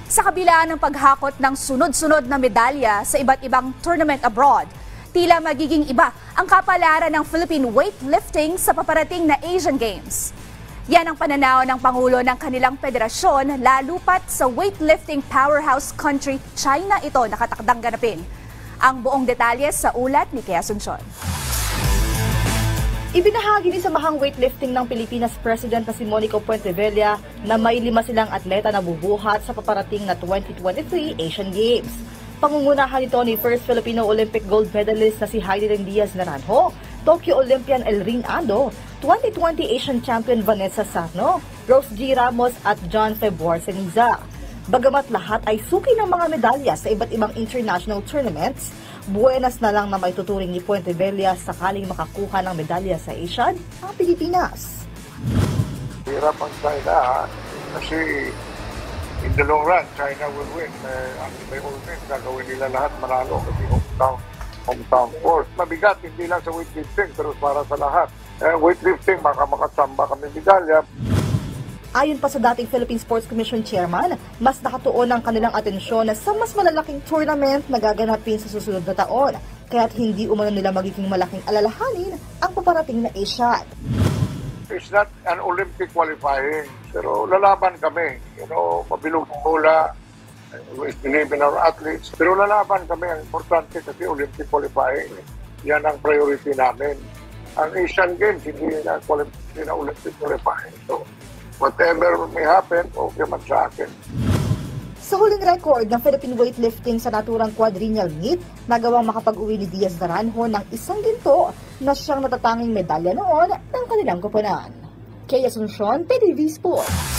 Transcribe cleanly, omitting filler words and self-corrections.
Sa kabila ng paghakot ng sunod-sunod na medalya sa iba't ibang tournament abroad, tila magiging iba ang kapalaran ng Philippine weightlifting sa paparating na Asian Games. Yan ang pananaw ng Pangulo ng kanilang federasyon lalo pat sa weightlifting powerhouse country China ito nakatakdang ganapin. Ang buong detalye sa ulat ni Kea Asuncion. Ibinahagi ni Samahang Weightlifting ng Pilipinas President na si Monico Puentevilla na may 5 silang atleta na bubuhat sa paparating na 2023 Asian Games. Pangungunahan nito ni First Filipino Olympic gold medalist na si Heidelin Diaz Naranjo, Tokyo Olympian Elrin Ando, 2020 Asian Champion Vanessa Sarno, Rose G. Ramos at John Febor Seniza. Bagamat lahat ay suki ng mga medalya sa iba't ibang international tournaments, buenas na lang na maituturing ni Puentevilla sakaling makakuha ng medalya sa Asian ang Pilipinas. Hirap ang China kasi in the long run, China will win. May ultimate, gagawin nila lahat manalo kasi hometown force. Mabigat, hindi lang sa weightlifting, pero para sa lahat. Weightlifting, makasamba kami medalya. Ayon pa sa dating Philippine Sports Commission Chairman, mas nakatuon ang kanilang atensyon sa mas malalaking tournament na gaganapin sa susunod na taon, kaya't hindi umano nila magiging malaking alalahanin ang paparating na Asian. It's not an Olympic qualifying, pero lalaban kami. Mabilog bola, we believe in our athletes, pero lalaban kami. Ang importante kasi Olympic qualifying, yan ang priority namin. Ang Asian Games, hindi na Olympic qualifying. So, whatever may happen, okay man sa akin. Sa huling record ng Philippine weightlifting sa naturang quadrennial meet, nagawang makapag-uwi ni Diaz Naranjo ng isang ginto na siyang natatanging medalya noon ng kanilang koponan. Kea Asuncion, PTV Sports.